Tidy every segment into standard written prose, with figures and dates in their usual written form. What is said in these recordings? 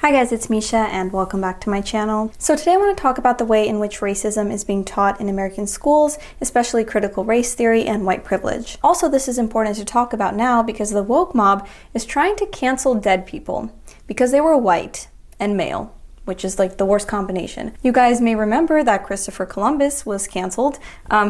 Hi guys, it's Misha and welcome back to my channel. So today I want to talk about the way in which racism is being taught in American schools, especially critical race theory and white privilege. Also, this is important to talk about now because the woke mob is trying to cancel dead people because they were white and male, which is like the worst combination. You guys may remember that Christopher Columbus was canceled,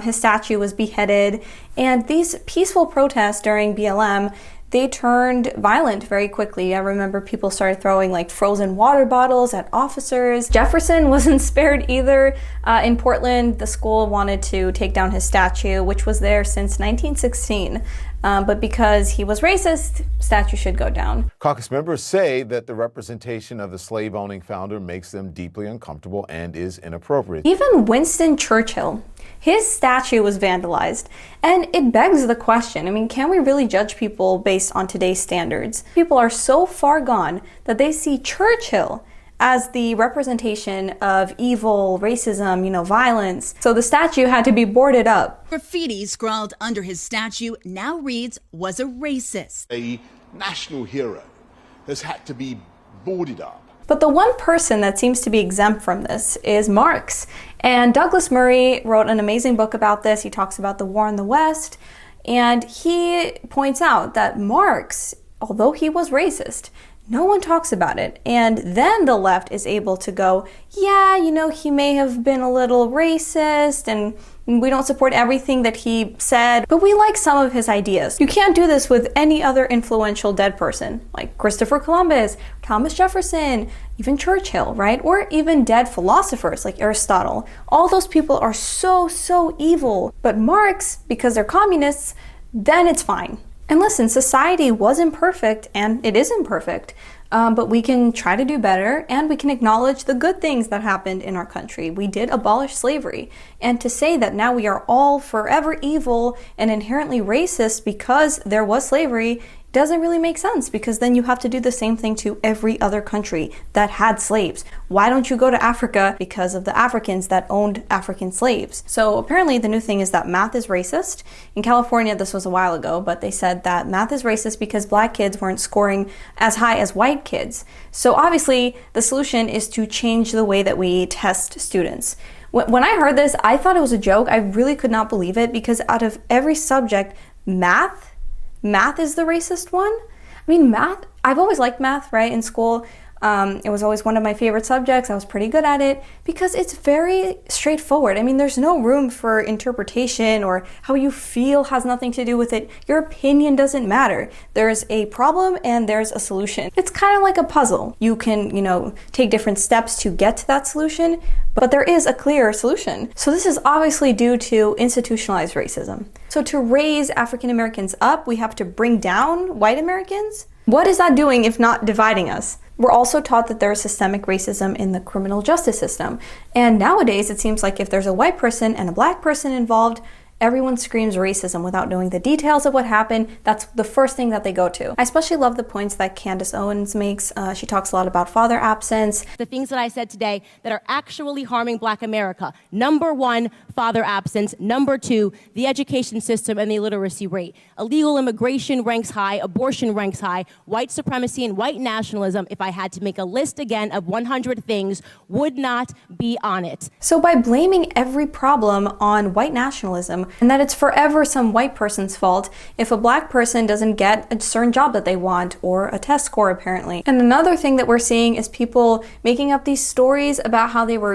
his statue was beheaded, and these peaceful protests during BLM, they turned violent very quickly. I remember people started throwing like frozen water bottles at officers. Jefferson wasn't spared either. In Portland, the school wanted to take down his statue, which was there since 1916. But because he was racist, statue should go down. Caucus members say that the representation of the slave-owning founder makes them deeply uncomfortable and is inappropriate. Even Winston Churchill, his statue was vandalized. And it begs the question, I mean, can we really judge people based on today's standards? People are so far gone that they see Churchill as the representation of evil, racism, violence. So the statue had to be boarded up. Graffiti scrawled under his statue now reads, "Was a racist." A national hero has had to be boarded up. But the one person that seems to be exempt from this is Marx. And Douglas Murray wrote an amazing book about this. He talks about the war in the West. And he points out that Marx, although he was racist, no one talks about it. And then the left is able to go, yeah, he may have been a little racist and we don't support everything that he said, but we like some of his ideas. You can't do this with any other influential dead person, like Christopher Columbus, Thomas Jefferson, even Churchill, right? Or even dead philosophers like Aristotle. All those people are so evil. But Marx, because they're communists, then it's fine. And listen, society was imperfect and it is imperfect, but we can try to do better and we can acknowledge the good things that happened in our country. We did abolish slavery. And to say that now we are all forever evil and inherently racist because there was slavery doesn't really make sense, because then you have to do the same thing to every other country that had slaves. Why don't you go to Africa? Because of the Africans that owned African slaves. So apparently the new thing is that math is racist. In California, this was a while ago, but they said that math is racist because black kids weren't scoring as high as white kids. So obviously the solution is to change the way that we test students. When I heard this, I thought it was a joke. I really could not believe it, because out of every subject, math is the racist one. I mean, math, I've always liked math, right, in school. It was always one of my favorite subjects. I was pretty good at it because it's very straightforward. I mean, there's no room for interpretation, or how you feel has nothing to do with it. Your opinion doesn't matter. There's a problem and there's a solution. It's kind of like a puzzle. You can, take different steps to get to that solution, but there is a clear solution. So this is obviously due to institutionalized racism. So to raise African Americans up, we have to bring down white Americans. What is that doing if not dividing us? We're also taught that there is systemic racism in the criminal justice system. And nowadays, it seems like if there's a white person and a black person involved, everyone screams racism without knowing the details of what happened. That's the first thing that they go to. I especially love the points that Candace Owens makes. She talks a lot about father absence. The things that I said today that are actually harming Black America. Number one, father absence. Number two, the education system and the illiteracy rate. Illegal immigration ranks high, abortion ranks high, white supremacy and white nationalism, if I had to make a list again of 100 things, would not be on it. So by blaming every problem on white nationalism, and that it's forever some white person's fault if a black person doesn't get a certain job that they want, or a test score apparently. And another thing that we're seeing is people making up these stories about how they were,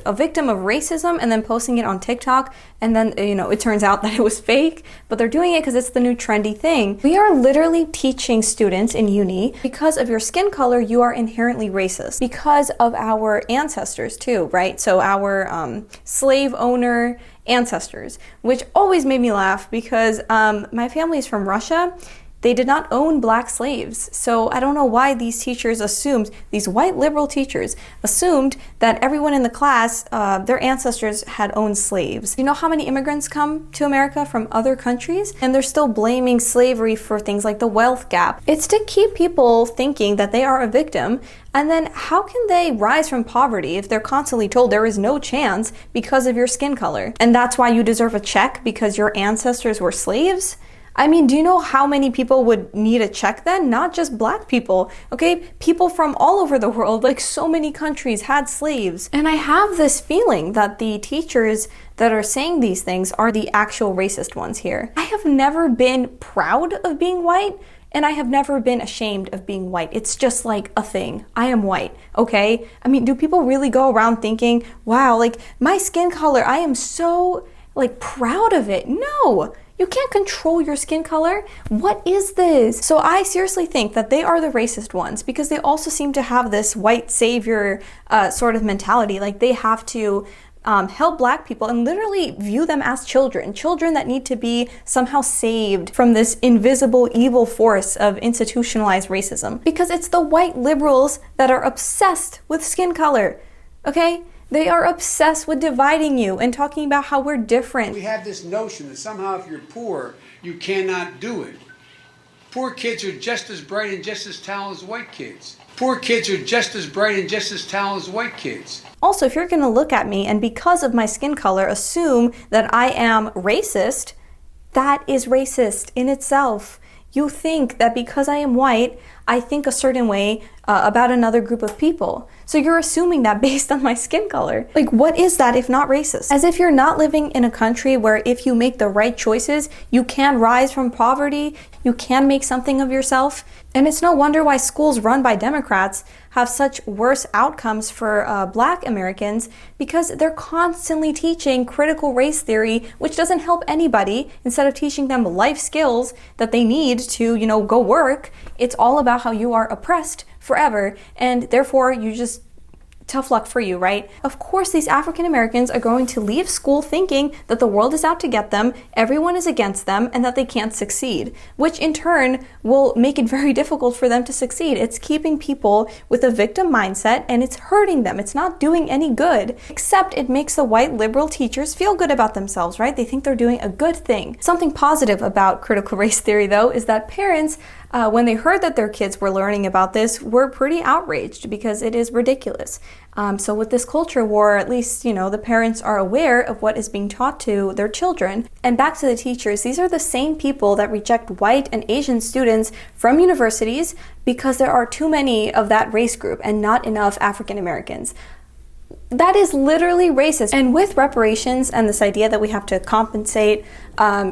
a victim of racism and then posting it on TikTok, and then, it turns out that it was fake, but they're doing it because it's the new trendy thing. We are literally teaching students in uni, because of your skin color, you are inherently racist. Because of our ancestors too, right? So our slave owner ancestors, which always made me laugh because my family is from Russia. They did not own black slaves. So I don't know why these teachers assumed, these white liberal teachers assumed that everyone in the class, their ancestors had owned slaves. You know how many immigrants come to America from other countries? And they're still blaming slavery for things like the wealth gap. It's to keep people thinking that they are a victim. And then how can they rise from poverty if they're constantly told there is no chance because of your skin color? And that's why you deserve a check because your ancestors were slaves? I mean, do you know how many people would need a check then? Not just black people, okay? People from all over the world, like so many countries had slaves. And I have this feeling that the teachers that are saying these things are the actual racist ones here. I have never been proud of being white, and I have never been ashamed of being white. It's just like a thing. I am white, okay? I mean, do people really go around thinking, wow, like my skin color, I am so like proud of it? No, you can't control your skin color. What is this? So I seriously think that they are the racist ones because they also seem to have this white savior sort of mentality. Like they have to help black people and literally view them as children that need to be somehow saved from this invisible evil force of institutionalized racism. Because it's the white liberals that are obsessed with skin color, okay? They are obsessed with dividing you and talking about how we're different. We have this notion that somehow if you're poor, you cannot do it. Poor kids are just as bright and just as talented as white kids. Poor kids are just as bright and just as talented as white kids. Also, if you're going to look at me and because of my skin color assume that I am racist, that is racist in itself. You think that because I am white, I think a certain way about another group of people. So you're assuming that based on my skin color. Like, what is that if not racist? As if you're not living in a country where if you make the right choices, you can rise from poverty, you can make something of yourself. And it's no wonder why schools run by Democrats have such worse outcomes for black Americans, because they're constantly teaching critical race theory, which doesn't help anybody. Instead of teaching them life skills that they need to, go work, it's all about how you are oppressed forever, and therefore you just tough luck for you, right? Of course, these African Americans are going to leave school thinking that the world is out to get them, everyone is against them, and that they can't succeed, which in turn will make it very difficult for them to succeed. It's keeping people with a victim mindset and it's hurting them. It's not doing any good, except it makes the white liberal teachers feel good about themselves, right? They think they're doing a good thing. Something positive about critical race theory, though, is that parents when they heard that their kids were learning about this, were pretty outraged because it is ridiculous. So with this culture war, at least, the parents are aware of what is being taught to their children. And back to the teachers, these are the same people that reject white and Asian students from universities because there are too many of that race group and not enough African Americans. That is literally racist. And with reparations and this idea that we have to compensate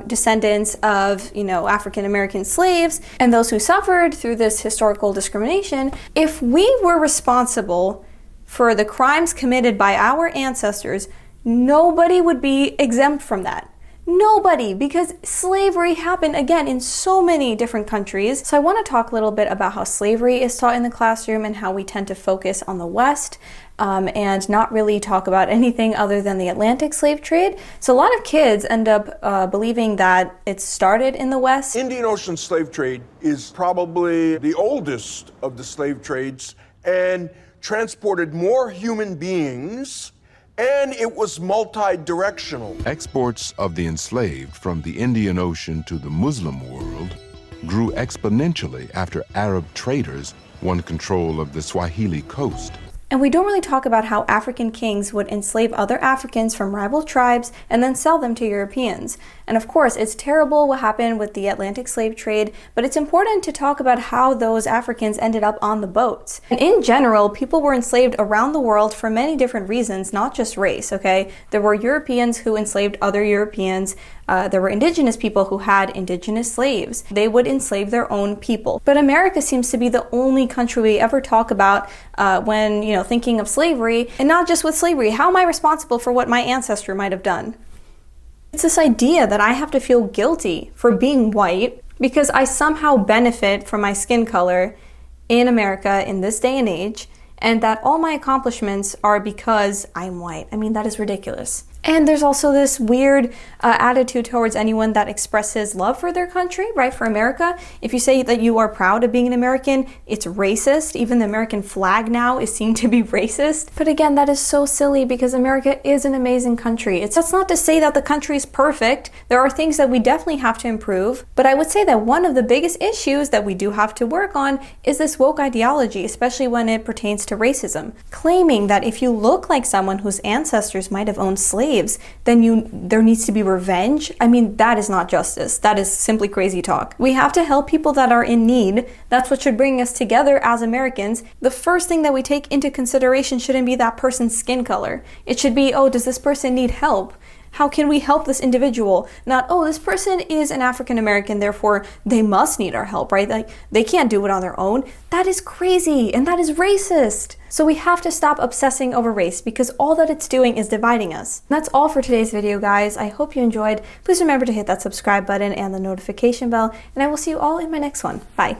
descendants of, African American slaves and those who suffered through this historical discrimination, if we were responsible for the crimes committed by our ancestors, nobody would be exempt from that. Nobody, because slavery happened, again, in so many different countries. So I want to talk a little bit about how slavery is taught in the classroom and how we tend to focus on the West and not really talk about anything other than the Atlantic slave trade. So a lot of kids end up believing that it started in the West. Indian Ocean slave trade is probably the oldest of the slave trades and transported more human beings, and it was multi-directional. Exports of the enslaved from the Indian Ocean to the Muslim world grew exponentially after Arab traders won control of the Swahili coast. And we don't really talk about how African kings would enslave other Africans from rival tribes and then sell them to Europeans. And of course, it's terrible what happened with the Atlantic slave trade, but it's important to talk about how those Africans ended up on the boats. And in general, people were enslaved around the world for many different reasons, not just race, okay? There were Europeans who enslaved other Europeans. There were indigenous people who had indigenous slaves. They would enslave their own people. But America seems to be the only country we ever talk about when, thinking of slavery, and not just with slavery. How am I responsible for what my ancestor might have done? It's this idea that I have to feel guilty for being white because I somehow benefit from my skin color in America in this day and age, and that all my accomplishments are because I'm white. I mean, that is ridiculous. And there's also this weird attitude towards anyone that expresses love for their country, right? For America, if you say that you are proud of being an American, it's racist. Even the American flag now is seen to be racist. But again, that is so silly because America is an amazing country. That's not to say that the country is perfect. There are things that we definitely have to improve. But I would say that one of the biggest issues that we do have to work on is this woke ideology, especially when it pertains to racism. Claiming that if you look like someone whose ancestors might have owned slaves, slaves, then there needs to be revenge. I mean, that is not justice. That is simply crazy talk. We have to help people that are in need. That's what should bring us together as Americans. The first thing that we take into consideration shouldn't be that person's skin color. It should be, oh, does this person need help? How can we help this individual? Not, oh, this person is an African American, therefore they must need our help, right? Like, they can't do it on their own. That is crazy, and that is racist. So we have to stop obsessing over race, because all that it's doing is dividing us. And that's all for today's video, guys. I hope you enjoyed. Please remember to hit that subscribe button and the notification bell, and I will see you all in my next one. Bye.